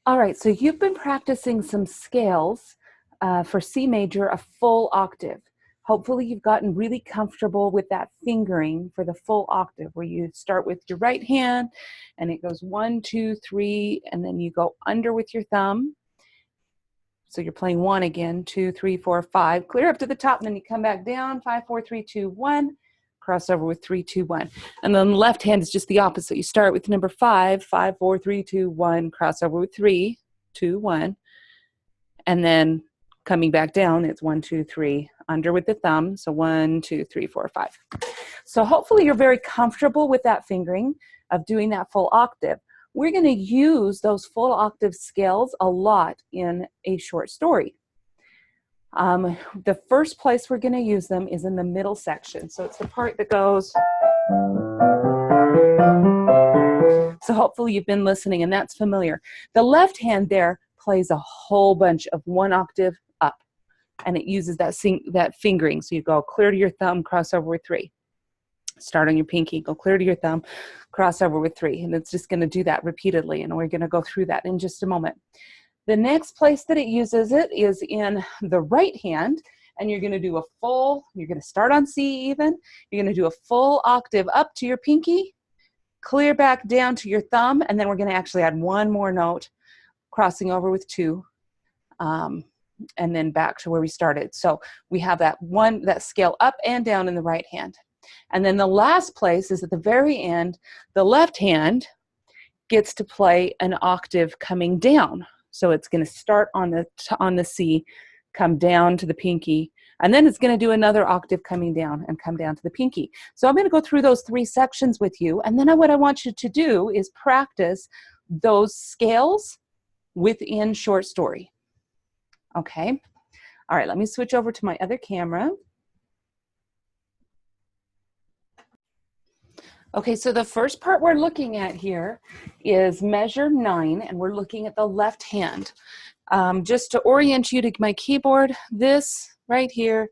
All right, so you've been practicing some scales for C major, a full octave. Hopefully you've gotten really comfortable with that fingering for the full octave, where you start with your right hand and it goes 1, 2, 3, and then you go under with your thumb. So you're playing 1 again, 2, 3, 4, 5, clear up to the top, and then you come back down, 5, 4, 3, 2, 1, cross over with 3, 2, 1. And then the left hand is just the opposite. You start with number 5, 5, 4, 3, 2, 1, cross over with 3, 2, 1, and then coming back down, it's 1, 2, 3, under with the thumb, so 1, 2, 3, 4, 5. So hopefully you're very comfortable with that fingering of doing that full octave. We're going to use those full octave scales a lot in a short story. The first place we're going to use them is in the middle section. So it's the part that goes. So hopefully you've been listening and that's familiar. The left hand there plays a whole bunch of 1 octave up, and it uses that fingering. So you go clear to your thumb, cross over with 3. Start on your pinky, go clear to your thumb, cross over with 3. And it's just going to do that repeatedly, and we're going to go through that in just a moment. The next place that it uses it is in the right hand, and you're going to do a full, you're going to start on C even, you're going to do a full octave up to your pinky, clear back down to your thumb, and then we're going to actually add 1 more note, crossing over with 2, and then back to where we started. So we have that scale up and down in the right hand. And then the last place is at the very end. The left hand gets to play an octave coming down. So it's going to start on the C, come down to the pinky, and then it's going to do another octave coming down and come down to the pinky. So I'm going to go through those 3 sections with you, and then what I want you to do is practice those scales within short story. Okay? All right, let me switch over to my other camera. Okay, so the first part we're looking at here is measure 9, and we're looking at the left hand. Just to orient you to my keyboard, this right here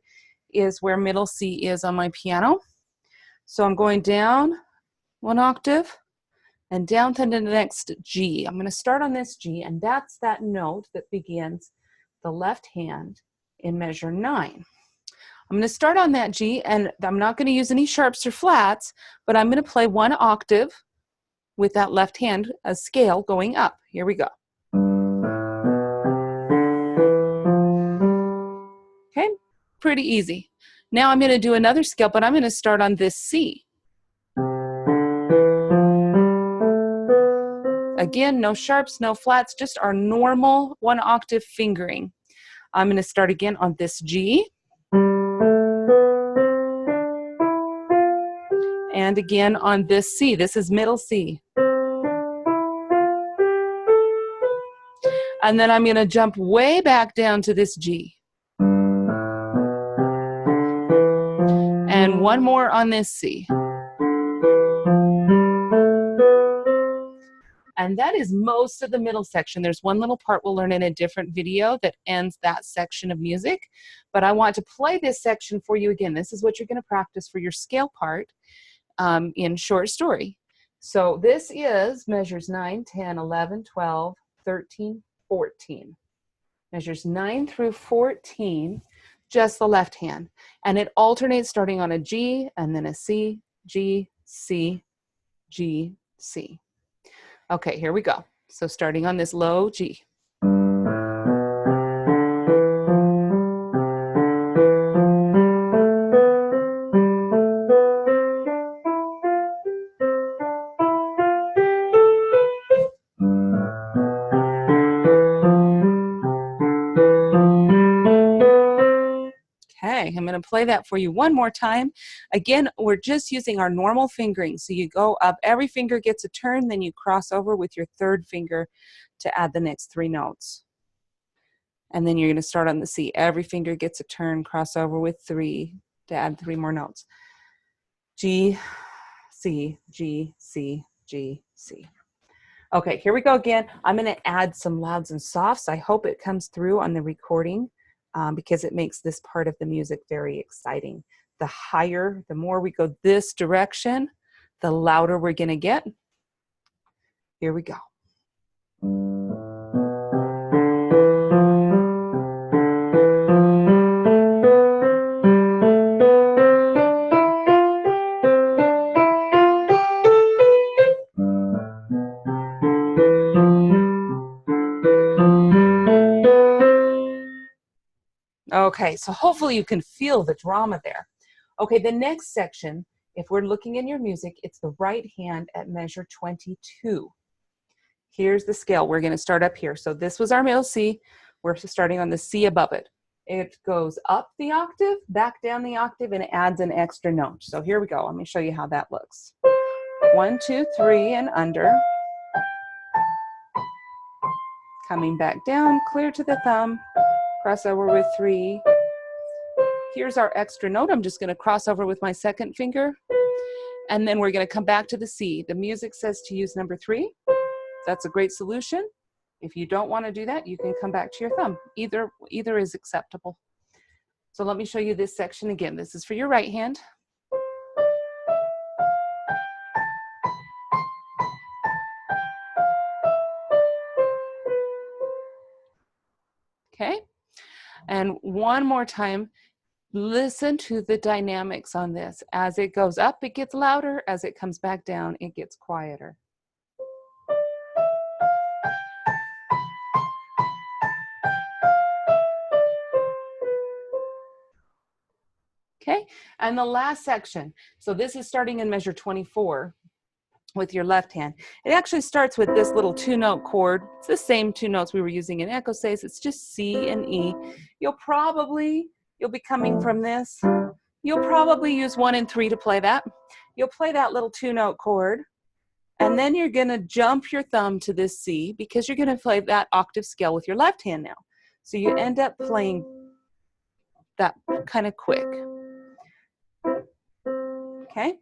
is where middle C is on my piano. So I'm going down 1 octave and down to the next G. I'm going to start on this G, and that's that note that begins the left hand in measure 9. I'm going to start on that G, and I'm not going to use any sharps or flats, but I'm going to play 1 octave with that left hand, a scale going up. Here we go. Okay, pretty easy. Now I'm going to do another scale, but I'm going to start on this C. Again, no sharps, no flats, just our normal 1 octave fingering. I'm going to start again on this G. And again on this C. This is middle C. And then I'm going to jump way back down to this G. And 1 more on this C. And that is most of the middle section. There's one little part we'll learn in a different video that ends that section of music. But I want to play this section for you again. This is what you're going to practice for your scale part in short story. So this is measures 9, 10, 11, 12, 13, 14. Measures 9 through 14, just the left hand. And it alternates starting on a G and then a C, G, C, G, C. Okay, here we go. So starting on this low G. Okay, I'm going to play that for you 1 more time. Again, we're just using our normal fingering. So you go up, every finger gets a turn, then you cross over with your 3rd finger to add the next 3 notes. And then you're going to start on the C. Every finger gets a turn, cross over with 3 to add 3 more notes. G, C, G, C, G, C. Okay, here we go again. I'm going to add some louds and softs. I hope it comes through on the recording. Because it makes this part of the music very exciting. The higher, the more we go this direction, the louder we're going to get. Here we go. Okay, so hopefully you can feel the drama there. Okay, the next section, if we're looking in your music, it's the right hand at measure 22. Here's the scale. We're going to start up here. So this was our middle C. We're starting on the C above it. It goes up the octave, back down the octave, and it adds an extra note. So here we go. Let me show you how that looks. 1, 2, 3, and under. Coming back down, clear to the thumb, cross over with 3. Here's our extra note. I'm just going to cross over with my second finger, and then we're going to come back to the C. The music says to use number 3. That's a great solution. If you don't want to do that, you can come back to your thumb. Either is acceptable. So let me show you this section again. This is for your right hand. Okay, and one more time, listen to the dynamics on this. As it goes up, it gets louder. As it comes back down, it gets quieter. Okay, and the last section. So this is starting in measure 24 with your left hand. It actually starts with this little 2-note chord. It's the same 2 notes we were using in Echosays. It's just C and E. You'll be coming from this. You'll probably use 1 and 3 to play that. You'll play that little 2-note chord, and then you're going to jump your thumb to this C because you're going to play that octave scale with your left hand now. So you end up playing that kind of quick. Okay,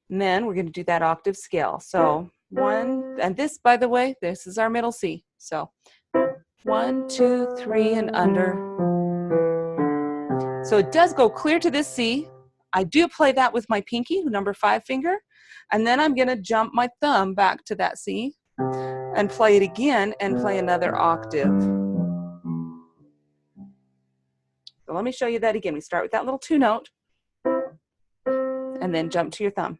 and then we're going to do that octave scale. So 1, and this, by the way, this is our middle C. So 1, 2, 3, and under. So it does go clear to this C. I do play that with my pinky, number 5 finger, and then I'm going to jump my thumb back to that C and play it again and play another octave. So let me show you that again. We start with that little 2-note. And then jump to your thumb.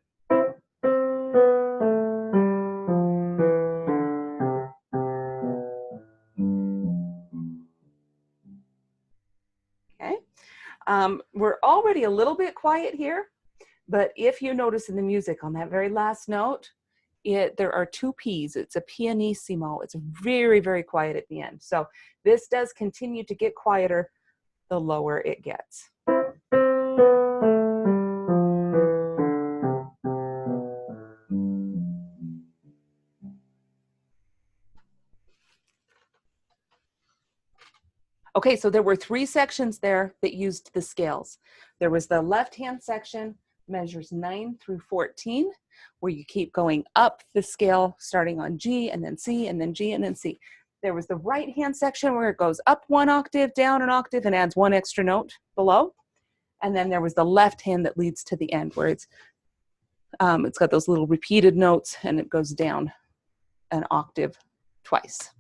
Okay, we're already a little bit quiet here, but if you notice in the music on that very last note, there are 2 P's. It's a pianissimo. It's very, very quiet at the end. So this does continue to get quieter the lower it gets. Okay, so there were 3 sections there that used the scales. There was the left-hand section, measures 9 through 14, where you keep going up the scale, starting on G, and then C, and then G, and then C. There was the right-hand section where it goes up 1 octave, down an octave, and adds 1 extra note below. And then there was the left hand that leads to the end, where it's got those little repeated notes, and it goes down an octave twice.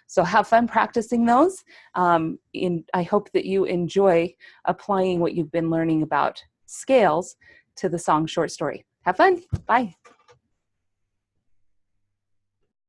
So have fun practicing those. I hope that you enjoy applying what you've been learning about scales to the song short story. Have fun. Bye.